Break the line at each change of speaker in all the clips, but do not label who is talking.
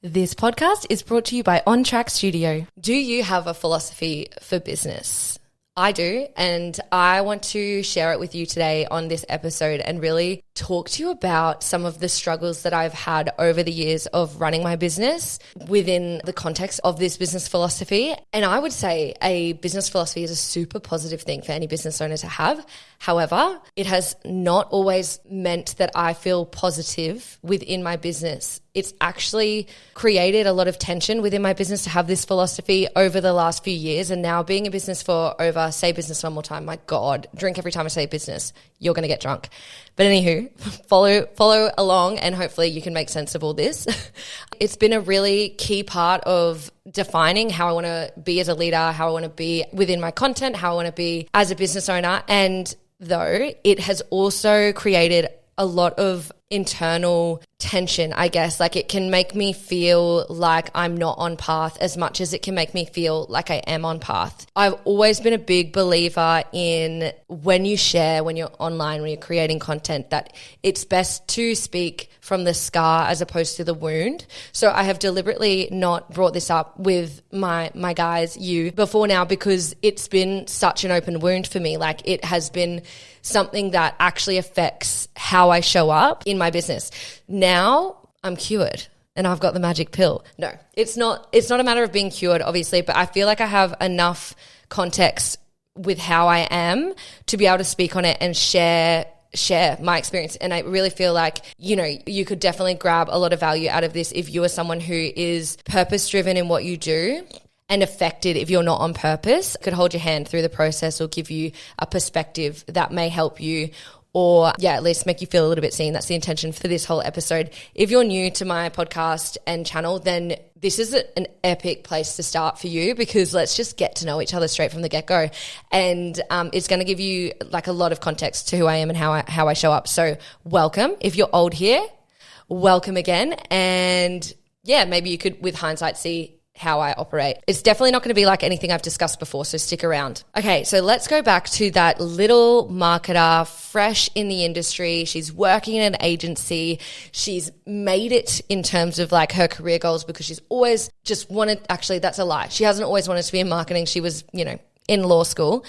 This podcast is brought to you by On Track Studio. Do you have a philosophy for business? I do, and I want to share it with you today on this episode and really talk to you about some of the struggles that I've had over the years of running my business within the context of this business philosophy. And I would say a business philosophy is a super positive thing for any business owner to have. However, it has not always meant that I feel positive within my business. It's actually created a lot of tension within my business to have this philosophy over the last few years. And now being in business for over, say business one more time, my God, drink every time I say business, you're going to get drunk. But anywho, follow along and hopefully you can make sense of all this. It's been a really key part of defining how I want to be as a leader, how I want to be within my content, how I want to be as a business owner. And though it has also created a lot of internal tension, I guess. Like it can make me feel like I'm not on path as much as it can make me feel like I am on path. I've always been a big believer in when you share, when you're online, when you're creating content, that it's best to speak from the scar as opposed to the wound. So I have deliberately not brought this up with my guys, you, before now, because it's been such an open wound for me. Like it has been something that actually affects how I show up in my business. Now I'm cured and I've got the magic pill. No, it's not a matter of being cured, obviously, but I feel like I have enough context with how I am to be able to speak on it and share my experience. And I really feel like, you could definitely grab a lot of value out of this if you are someone who is purpose-driven in what you do and affected if you're not on purpose. Could hold your hand through the process or give you a perspective that may help you or at least make you feel a little bit seen. That's the intention for this whole episode. If you're new to my podcast and channel, then this is an epic place to start for you because let's just get to know each other straight from the get-go. And it's going to give you like a lot of context to who I am and how I show up. So welcome. If you're old here, welcome again. And maybe you could, with hindsight, see how I operate. It's definitely not going to be like anything I've discussed before, so stick around. Okay, so let's go back to that little marketer, fresh in the industry. She's working in an agency. She's made it in terms of like her career goals because she's always just wanted, actually that's a lie. She hasn't always wanted to be in marketing. She was, in law school.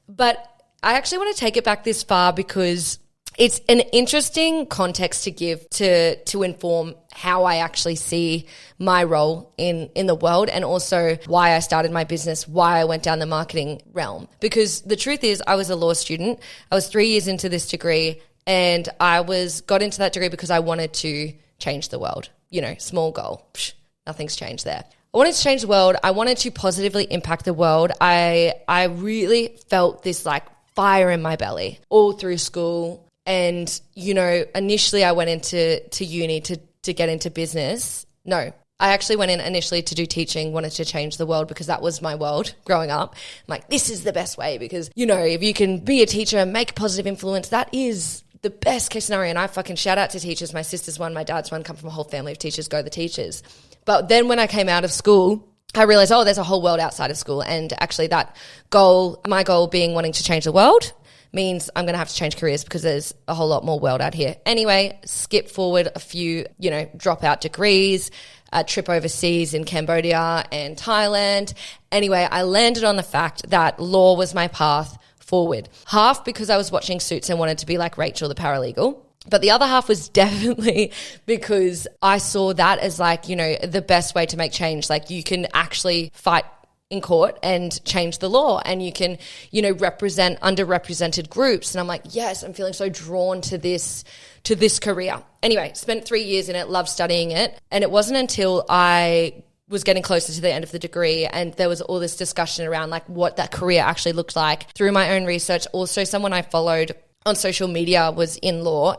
But I actually want to take it back this far because it's an interesting context to give to inform how I actually see my role in the world and also why I started my business, why I went down the marketing realm. Because the truth is I was a law student. I was 3 years into this degree and I got into that degree because I wanted to change the world. Small goal. Nothing's changed there. I wanted to change the world. I wanted to positively impact the world. I really felt this like fire in my belly all through school. And, initially I went into uni to get into business. No, I actually went in initially to do teaching, wanted to change the world because that was my world growing up. I'm like, this is the best way because, if you can be a teacher and make a positive influence, that is the best case scenario. And I fucking shout out to teachers. My sister's one, my dad's one, come from a whole family of teachers, go the teachers. But then when I came out of school, I realized, there's a whole world outside of school. And actually that goal, my goal being wanting to change the world, means I'm going to have to change careers because there's a whole lot more world out here. Anyway, skip forward a few, dropout degrees, a trip overseas in Cambodia and Thailand. Anyway, I landed on the fact that law was my path forward. Half because I was watching Suits and wanted to be like Rachel, the paralegal. But the other half was definitely because I saw that as like, the best way to make change. Like you can actually fight in court and change the law and you can, represent underrepresented groups. And I'm like, yes, I'm feeling so drawn to this career. Anyway, spent 3 years in it, loved studying it. And it wasn't until I was getting closer to the end of the degree and there was all this discussion around like what that career actually looked like through my own research. Also, someone I followed on social media was in law.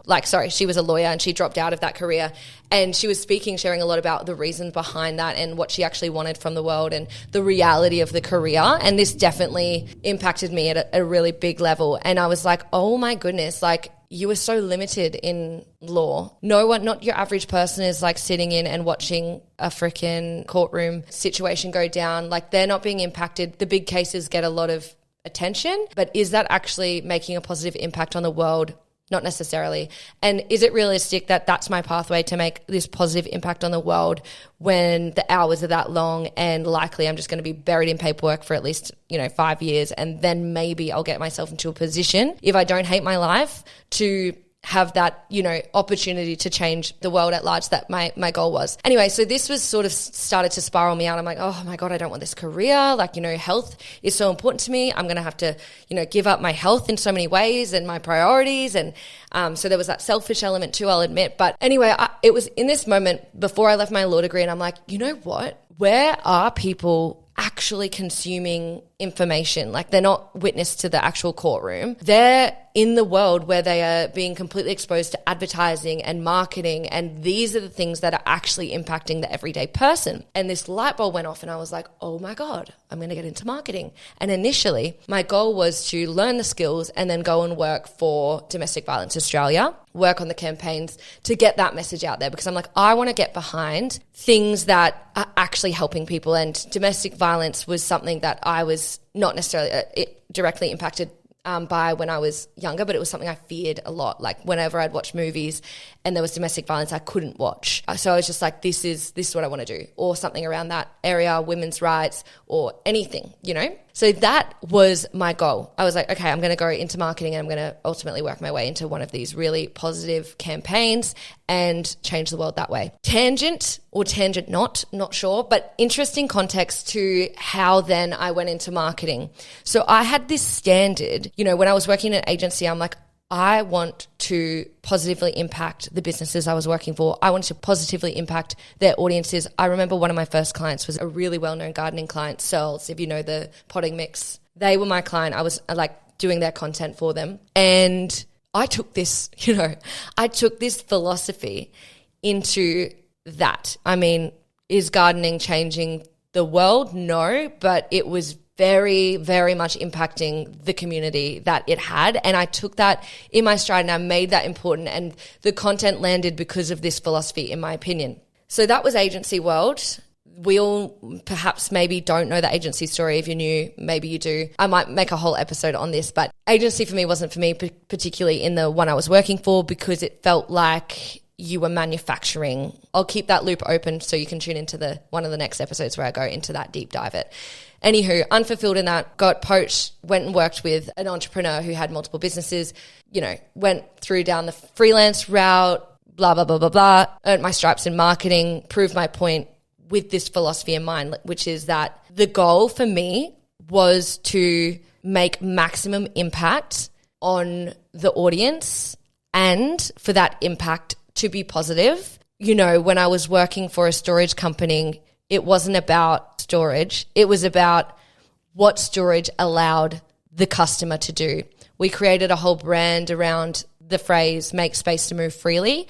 She was a lawyer and she dropped out of that career. And she was sharing a lot about the reasons behind that and what she actually wanted from the world and the reality of the career. And this definitely impacted me at a really big level. And I was like, oh my goodness, like you were so limited in law. No one, not your average person is like sitting in and watching a freaking courtroom situation go down. Like they're not being impacted. The big cases get a lot of attention, but is that actually making a positive impact on the world? Not necessarily. And is it realistic that that's my pathway to make this positive impact on the world when the hours are that long and likely I'm just going to be buried in paperwork for at least, 5 years, and then maybe I'll get myself into a position, if I don't hate my life, to have that, opportunity to change the world at large that my goal was. Anyway, so this was sort of started to spiral me out. I'm like, oh my God, I don't want this career. Like, health is so important to me. I'm going to have to, give up my health in so many ways and my priorities. And so there was that selfish element too, I'll admit. But anyway, it was in this moment before I left my law degree, and I'm like, you know what? Where are people actually consuming information? Like, they're not witness to the actual courtroom. They're in the world where they are being completely exposed to advertising and marketing, and these are the things that are actually impacting the everyday person. And this light bulb went off and I was like, oh my God, I'm going to get into marketing. And initially my goal was to learn the skills and then go and work for Domestic Violence Australia, work on the campaigns to get that message out there, because I'm like, I want to get behind things that are actually helping people. And domestic violence was something that I was not necessarily directly impacted by when I was younger, but it was something I feared a lot. Like, whenever I'd watch movies and there was domestic violence, I couldn't watch. So I was just like, this is what I want to do, or something around that area, women's rights or anything, So that was my goal. I was like, okay, I'm going to go into marketing and I'm going to ultimately work my way into one of these really positive campaigns and change the world that way. Tangent or tangent not sure, but interesting context to how then I went into marketing. So I had this standard, when I was working in an agency, I'm like, I want to positively impact the businesses I was working for. I wanted to positively impact their audiences. I remember one of my first clients was a really well-known gardening client, Searles, if you know the potting mix. They were my client. I was like doing their content for them. And I took this, philosophy into that. I mean, is gardening changing the world? No, but it was very, very much impacting the community that it had. And I took that in my stride and I made that important, and the content landed because of this philosophy, in my opinion. So that was agency world. We all perhaps maybe don't know the agency story. If you're new, maybe you do. I might make a whole episode on this, but agency for me wasn't for me, particularly in the one I was working for, because it felt like you were manufacturing. I'll keep that loop open so you can tune into one of the next episodes where I go into that deep dive it. Anywho, unfulfilled in that, got poached, went and worked with an entrepreneur who had multiple businesses, went through down the freelance route, blah, blah, blah, blah, blah, earned my stripes in marketing, proved my point with this philosophy in mind, which is that the goal for me was to make maximum impact on the audience and for that impact to be positive. When I was working for a storage company, it wasn't about storage. It was about what storage allowed the customer to do. We created a whole brand around the phrase, make space to move freely.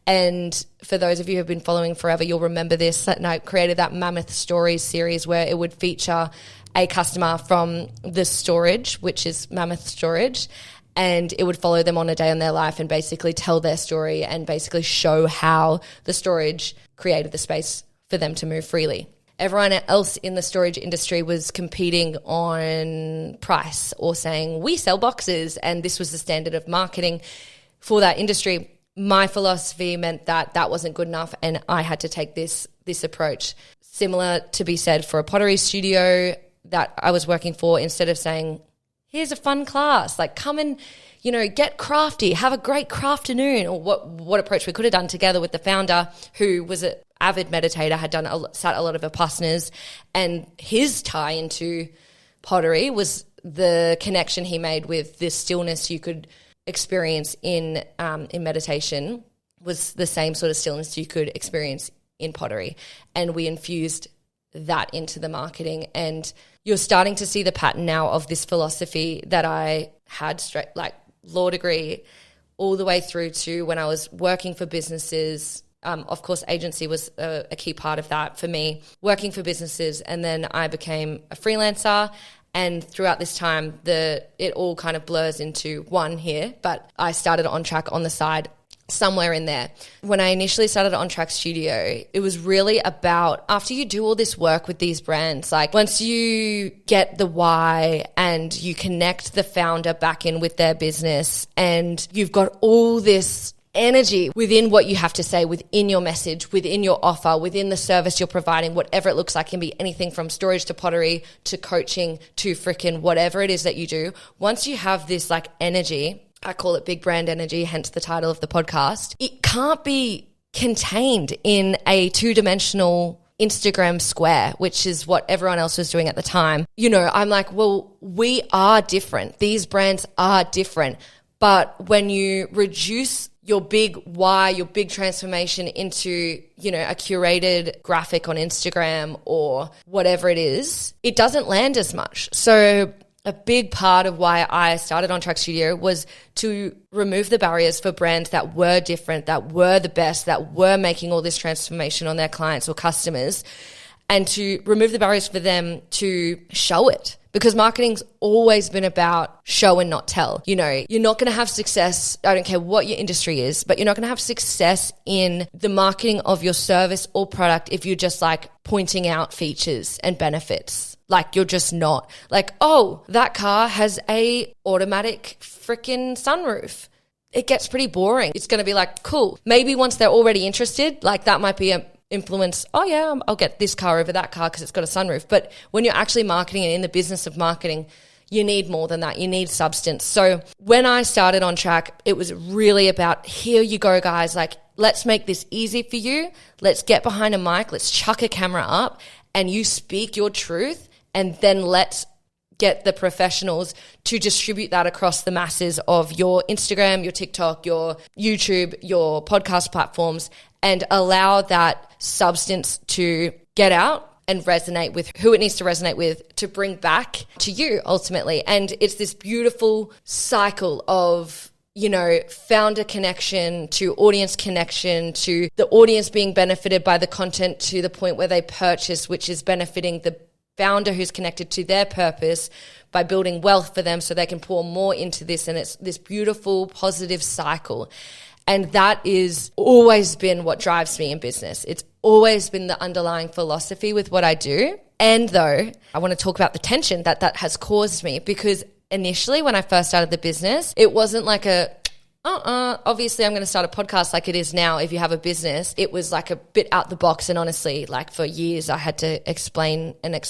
And for those of you who have been following forever, you'll remember this. And I created that Mammoth Stories series where it would feature a customer from the storage, which is Mammoth Storage, and it would follow them on a day in their life and basically tell their story and basically show how the storage created the space for them to move freely. Everyone else in the storage industry was competing on price or saying, we sell boxes, and this was the standard of marketing for that industry. My philosophy meant that that wasn't good enough, and I had to take this approach. Similar to be said for a pottery studio that I was working for. Instead of saying, here's a fun class, like come and, get crafty, have a great crafternoon, or what approach we could have done together with the founder, who was an avid meditator, had sat a lot of Vipassanas, and his tie into pottery was the connection he made with this stillness you could experience in meditation was the same sort of stillness you could experience in pottery. And we infused that into the marketing, and you're starting to see the pattern now of this philosophy that I had straight, like law degree, all the way through to when I was working for businesses. Of course, agency was a key part of that for me, working for businesses. And then I became a freelancer. And throughout this time, it all kind of blurs into one here. But I started On Track on the side somewhere in there. When I initially started On Track Studio, it was really about, after you do all this work with these brands, like once you get the why and you connect the founder back in with their business and you've got all this energy within what you have to say, within your message, within your offer, within the service you're providing, whatever it looks like, can be anything from storage to pottery to coaching to freaking whatever it is that you do. Once you have this like energy, I call it big brand energy, hence the title of the podcast, it can't be contained in a two-dimensional Instagram square, which is what everyone else was doing at the time. You know, I'm like, well, we are different. These brands are different. But when you reduce your big why, your big transformation into, you know, a curated graphic on Instagram or whatever it is, it doesn't land as much. So a big part of why I started On Track Studio was to remove the barriers for brands that were different, that were the best, that were making all this transformation on their clients or customers, and to remove the barriers for them to show it. Because marketing's always been about show and not tell. You know, you're not going to have success, I don't care what your industry is, but you're not going to have success in the marketing of your service or product if you're just like pointing out features and benefits. Like you're just not. Like, oh, that car has a automatic freaking sunroof. It gets pretty boring. It's going to be like, cool. Maybe once they're already interested, like that might be a influence, oh yeah, I'll get this car over that car because it's got a sunroof. But when you're actually marketing and in the business of marketing, you need more than that. You need substance. So when I started On Track, it was really about, here you go, guys. Like, let's make this easy for you. Let's get behind a mic. Let's chuck a camera up and you speak your truth, and then let's get the professionals to distribute that across the masses of your Instagram, your TikTok, your YouTube, your podcast platforms, and allow that substance to get out and resonate with who it needs to resonate with, to bring back to you ultimately. And it's this beautiful cycle of, you know, founder connection to audience connection to the audience being benefited by the content to the point where they purchase, which is benefiting the founder who's connected to their purpose by building wealth for them so they can pour more into this. And it's this beautiful, positive cycle. And that is always been what drives me in business. It's always been the underlying philosophy with what I do. And though I want to talk about the tension that has caused me, because initially when I first started the business, it wasn't like obviously I'm going to start a podcast like it is now. If you have a business, it was like a bit out the box. And honestly, like for years I had to explain and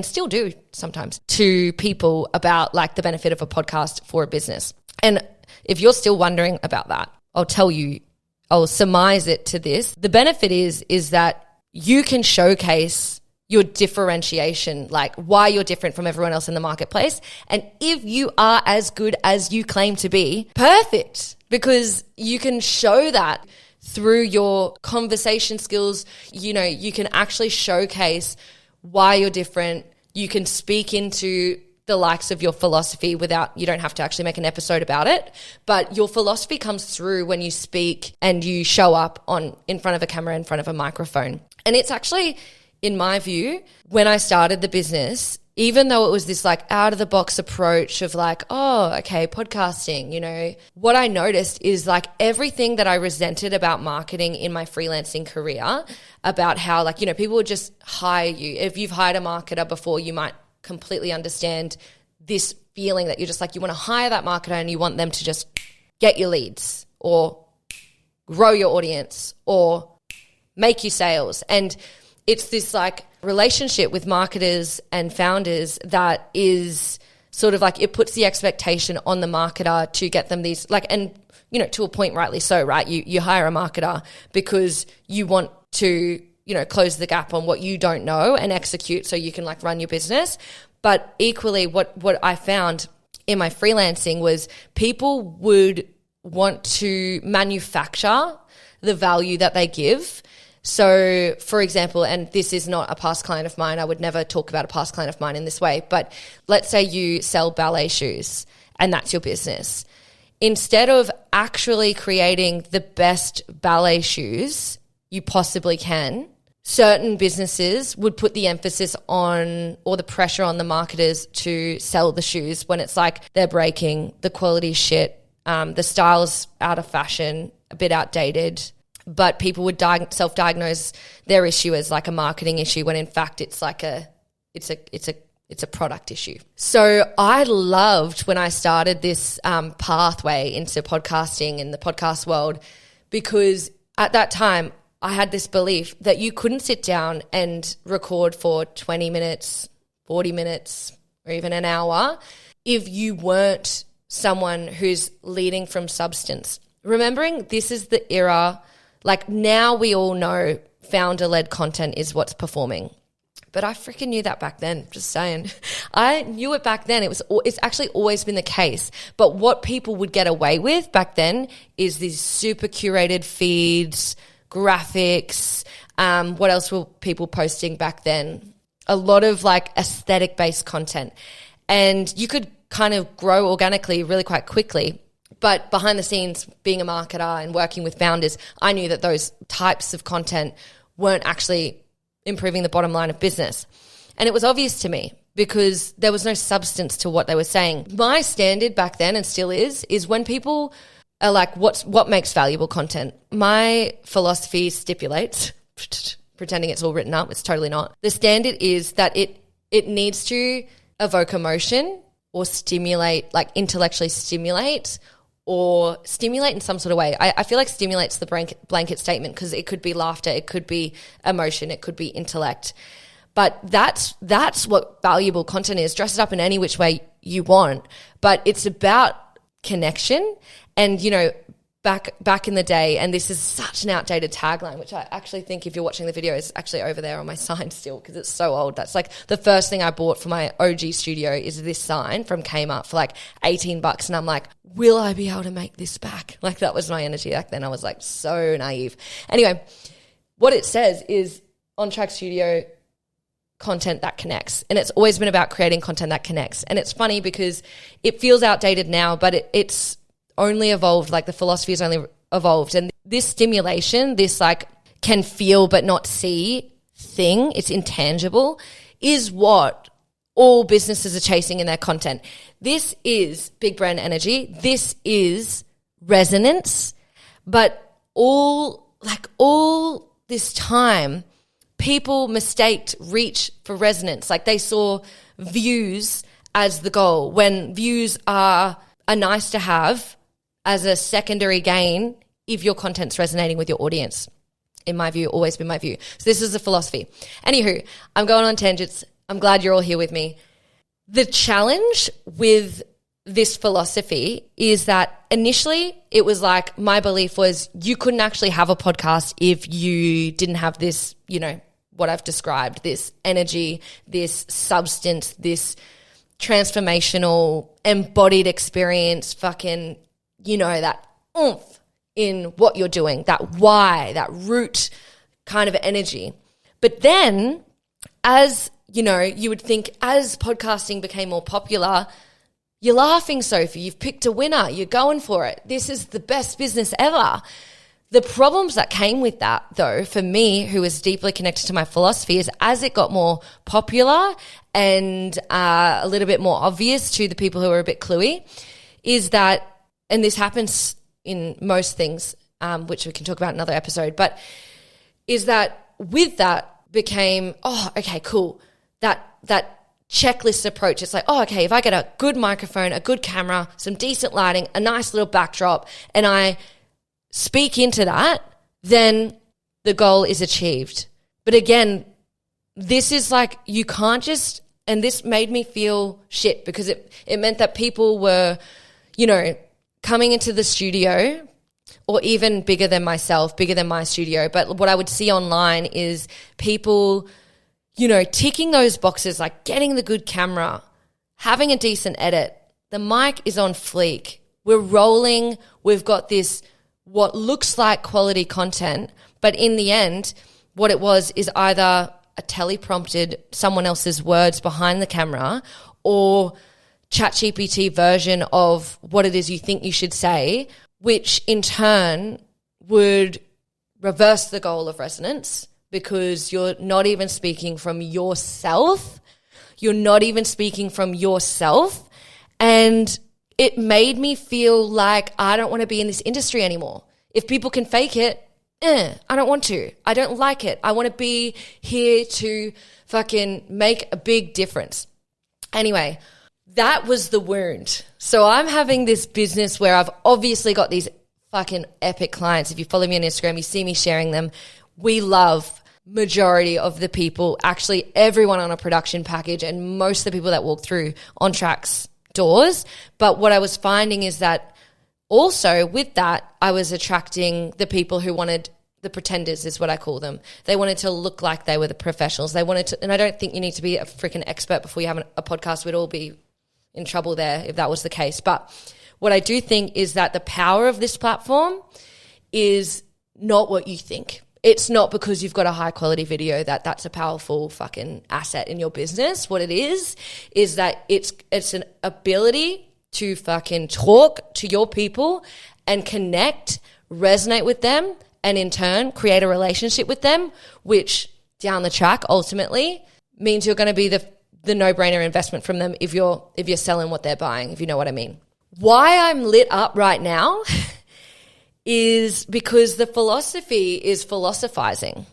still do sometimes to people about like the benefit of a podcast for a business. And if you're still wondering about that, I'll tell you, I'll surmise it to this. The benefit is that you can showcase your differentiation, like why you're different from everyone else in the marketplace. And if you are as good as you claim to be, perfect, because you can show that through your conversation skills. You know, you can actually showcase why you're different. You can speak into the likes of your philosophy without, you don't have to actually make an episode about it, but your philosophy comes through when you speak and you show up in front of a camera, in front of a microphone. And it's actually, in my view, when I started the business, even though it was this like out of the box approach of like, oh, okay, podcasting, you know, what I noticed is like everything that I resented about marketing in my freelancing career, about how like, you know, people would just hire you. If you've hired a marketer before, you might completely understand this feeling that you're just like, you want to hire that marketer and you want them to just get your leads or grow your audience or make you sales. And it's this like relationship with marketers and founders that is sort of like, it puts the expectation on the marketer to get them these like, and you know, to a point, rightly so, right? You hire a marketer because you want to, you know, close the gap on what you don't know and execute so you can like run your business. But equally what I found in my freelancing was people would want to manufacture the value that they give. So for example, and this is not a past client of mine, I would never talk about a past client of mine in this way, but let's say you sell ballet shoes and that's your business. Instead of actually creating the best ballet shoes you possibly can, certain businesses would put the emphasis on, or the pressure on the marketers to sell the shoes when it's like they're breaking, the quality shit, The style's out of fashion, a bit outdated, but people would self-diagnose their issue as like a marketing issue when in fact it's like it's a product issue. So I loved when I started this pathway into podcasting in the podcast world, because at that time I had this belief that you couldn't sit down and record for 20 minutes, 40 minutes, or even an hour if you weren't someone who's leading from substance. Remembering this is the era, like now we all know founder-led content is what's performing. But I freaking knew that back then, just saying. I knew it back then. It's actually always been the case. But what people would get away with back then is these super curated feeds, graphics. What else were people posting back then? A lot of like aesthetic-based content. And you could kind of grow organically really quite quickly. But behind the scenes, being a marketer and working with founders, I knew that those types of content weren't actually improving the bottom line of business. And it was obvious to me because there was no substance to what they were saying. My standard back then, and still is when people are like, what makes valuable content? My philosophy stipulates, pretending it's all written up, it's totally not. The standard is that it needs to evoke emotion or stimulate, like intellectually stimulate, or stimulate in some sort of way. I feel like stimulate's the blanket statement because it could be laughter, it could be emotion, it could be intellect. But that's what valuable content is. Dress it up in any which way you want. But it's about connection. And, you know, back in the day, and this is such an outdated tagline, which I actually think if you're watching the video is actually over there on my sign still because it's so old. That's like the first thing I bought for my OG studio is this sign from Kmart for like $18. And I'm like, will I be able to make this back? Like that was my energy back then. I was like so naive. Anyway, what it says is On Track Studio content that connects. And it's always been about creating content that connects. And it's funny because it feels outdated now, but it's only evolved, like the philosophy has only evolved. And this stimulation, this like can feel but not see thing, it's intangible, is what all businesses are chasing in their content. This is big brand energy. This is resonance. But all this time, people mistaked reach for resonance. Like they saw views as the goal when views are nice to have as a secondary gain if your content's resonating with your audience. In my view, always been my view. So this is a philosophy. Anywho, I'm going on tangents. I'm glad you're all here with me. The challenge with this philosophy is that initially it was like my belief was you couldn't actually have a podcast if you didn't have this, you know, what I've described, this energy, this substance, this transformational embodied experience, fucking, you know, that oomph in what you're doing, that why, that root kind of energy. But then as, you know, you would think as podcasting became more popular, you're laughing, Sophie, you've picked a winner, you're going for it. This is the best business ever. The problems that came with that, though, for me, who is deeply connected to my philosophy, is as it got more popular and a little bit more obvious to the people who are a bit cluey, is that, and this happens in most things, which we can talk about in another episode, but is that with that became, oh, okay, cool, that checklist approach. It's like, oh, okay, if I get a good microphone, a good camera, some decent lighting, a nice little backdrop, and I speak into that, then the goal is achieved. But again, this is like, you can't just, and this made me feel shit because it meant that people were, you know, coming into the studio, or even bigger than myself, bigger than my studio. But what I would see online is people, you know, ticking those boxes, like getting the good camera, having a decent edit. The mic is on fleek. We're rolling. We've got this, what looks like quality content, but in the end, what it was is either a teleprompted someone else's words behind the camera or ChatGPT version of what it is you think you should say, which in turn would reverse the goal of resonance because you're not even speaking from yourself. You're not even speaking from yourself. And it made me feel like I don't want to be in this industry anymore. If people can fake it, I don't want to. I don't like it. I want to be here to fucking make a big difference. Anyway, that was the wound. So I'm having this business where I've obviously got these fucking epic clients. If you follow me on Instagram, you see me sharing them. We love majority of the people, actually everyone on a production package, and most of the people that walk through On Track's doors. But what I was finding is that also with that, I was attracting the people who wanted the pretenders, is what I call them. They wanted to look like they were the professionals. They wanted to, and I don't think you need to be a freaking expert before you have a podcast. We'd all be in trouble there if that was the case. But what I do think is that the power of this platform is not what you think. It's not because you've got a high quality video that's a powerful fucking asset in your business. What it is that it's an ability to fucking talk to your people and connect, resonate with them, and in turn create a relationship with them, which down the track ultimately means you're going to be the no-brainer investment from them if you're selling what they're buying, if you know what I mean. Why I'm lit up right now is because the philosophy is philosophizing.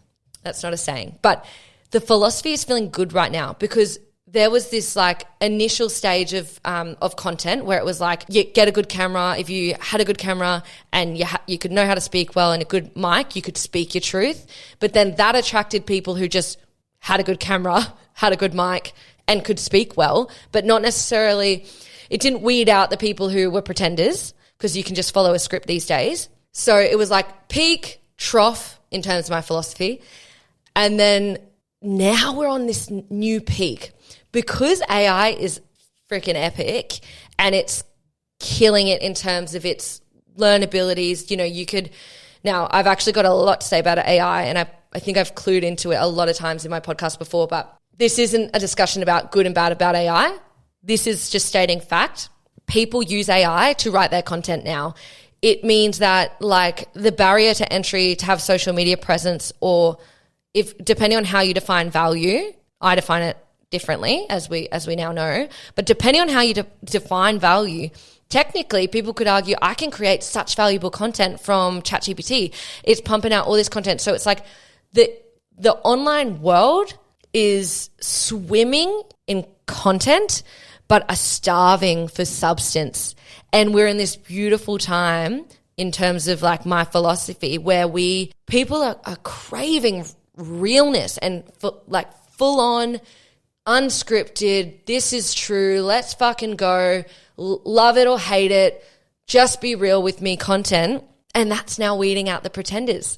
That's not a saying, but the philosophy is feeling good right now because there was this like initial stage of content where it was like, you get a good camera. If you had a good camera and you could know how to speak well and a good mic, you could speak your truth. But then that attracted people who just had a good camera, had a good mic and could speak well, but not necessarily, it didn't weed out the people who were pretenders because you can just follow a script these days. So it was like peak, trough in terms of my philosophy. And then now we're on this new peak. Because AI is freaking epic and it's killing it in terms of its learnabilities, now I've actually got a lot to say about AI and I think I've clued into it a lot of times in my podcast before, but this isn't a discussion about good and bad about AI. This is just stating fact. People use AI to write their content now. It means that like the barrier to entry to have social media presence, or if depending on how you define value, I define it differently as we now know, but depending on how you define value, technically people could argue I can create such valuable content from ChatGPT. It's pumping out all this content. So it's like the online world is swimming in content but are starving for substance. And we're in this beautiful time in terms of like my philosophy where people are craving realness and full on unscripted, this is true, let's fucking go, love it or hate it, just be real with me content. And that's now weeding out the pretenders.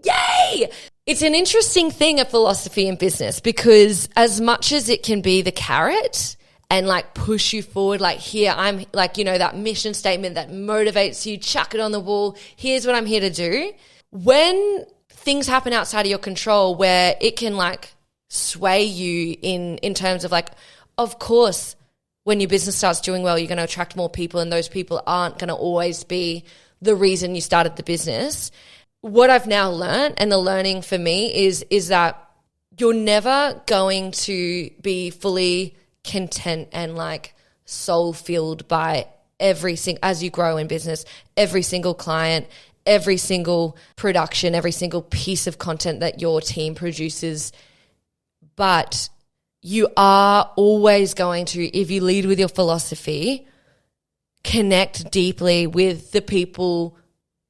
Yay! It's an interesting thing, a philosophy in business, because as much as it can be the carrot and like push you forward, like here, I'm like, that mission statement that motivates you, chuck it on the wall, here's what I'm here to do. When things happen outside of your control where it can like sway you in terms of like, of course, when your business starts doing well, you're going to attract more people and those people aren't going to always be the reason you started the business. What I've now learned, and the learning for me is that you're never going to be fully content and like soul filled by as you grow in business, every single client, every single production, every single piece of content that your team produces. But you are always going to, if you lead with your philosophy, connect deeply with the people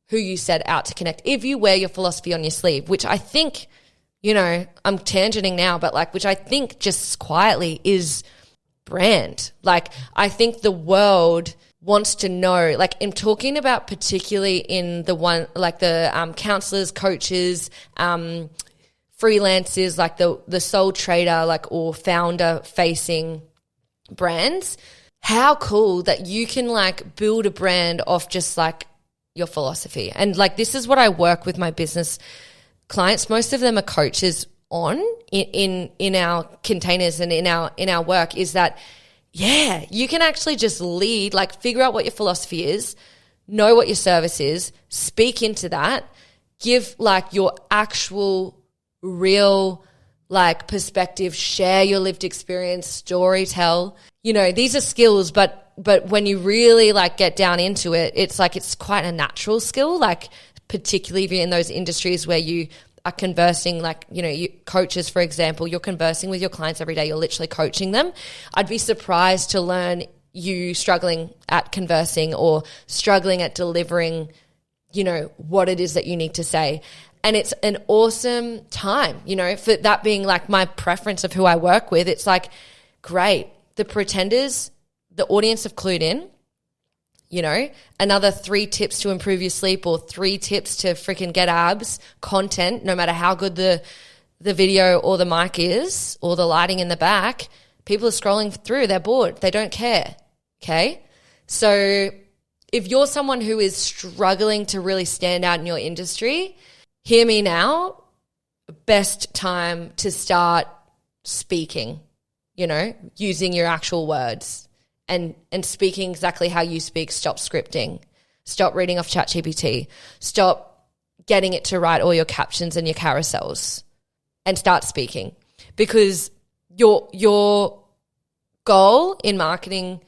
who you set out to connect. If you wear your philosophy on your sleeve, which I think, I'm tangenting now, but like, which I think just quietly is brand. Like, I think the world wants to know, like I'm talking about particularly in the one, like the counselors, coaches, freelancers, like the sole trader, like, or founder facing brands. How cool that you can like build a brand off just like your philosophy. And like, this is what I work with my business clients. Most of them are coaches in our containers and in our work, is that, yeah, you can actually just lead, like figure out what your philosophy is, know what your service is, speak into that, give like your actual real like perspective, share your lived experience, story tell. These are skills, but but when you really like get down into it, it's like it's quite a natural skill, like particularly if you're in those industries where you are conversing, like, you know, you coaches, for example, you're conversing with your clients every day, you're literally coaching them. I'd be surprised to learn you struggling at conversing or struggling at delivering, you know, what it is that you need to say. And it's an awesome time, you know, for that being like my preference of who I work with. It's like, great, the pretenders, the audience have clued in, you know, another 3 tips to improve your sleep or 3 tips to freaking get abs content, no matter how good the video or the mic is or the lighting in the back. People are scrolling through, they're bored, they don't care, okay? So if you're someone who is struggling to really stand out in your industry, hear me now, best time to start speaking, you know, using your actual words and speaking exactly how you speak. Stop scripting. Stop reading off ChatGPT. Stop getting it to write all your captions and your carousels and start speaking, because your goal in marketing,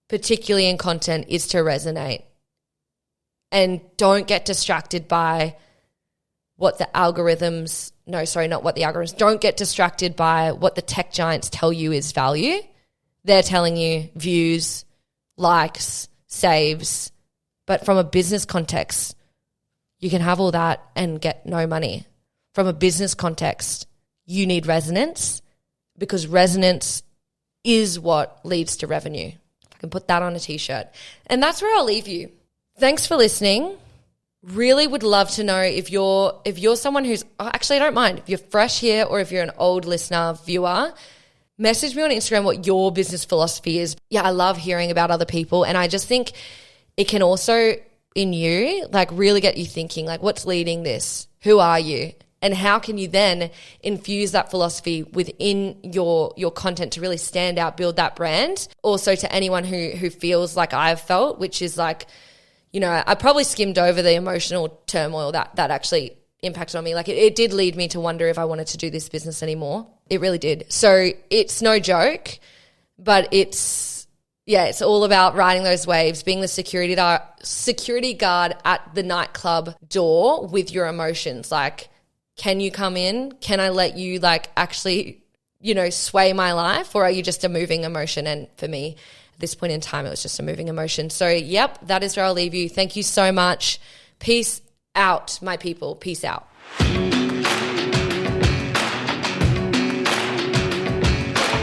particularly in content, is to resonate. And don't get distracted by what the algorithms, don't get distracted by what the tech giants tell you is value. They're telling you views, likes, saves. But from a business context, you can have all that and get no money. From a business context, you need resonance, because resonance is what leads to revenue. I can put that on a t-shirt. And that's where I'll leave you. Thanks for listening. Really would love to know if you're someone who's, actually I don't mind, if you're fresh here or if you're an old listener, viewer, message me on Instagram what your business philosophy is. Yeah, I love hearing about other people, and I just think it can also, in you, like really get you thinking, like, what's leading this? Who are you? And how can you then infuse that philosophy within your content to really stand out, build that brand? Also to anyone who feels like I've felt, which is like, you know, I probably skimmed over the emotional turmoil that actually impacted on me. Like it did lead me to wonder if I wanted to do this business anymore. It really did. So it's no joke, but it's all about riding those waves, being the security guard at the nightclub door with your emotions. Like, can you come in? Can I let you like actually, you know, sway my life, or are you just a moving emotion? And for me, at this point in time, it was just a moving emotion. So, yep, that is where I'll leave you. Thank you so much. Peace out, my people. Peace out.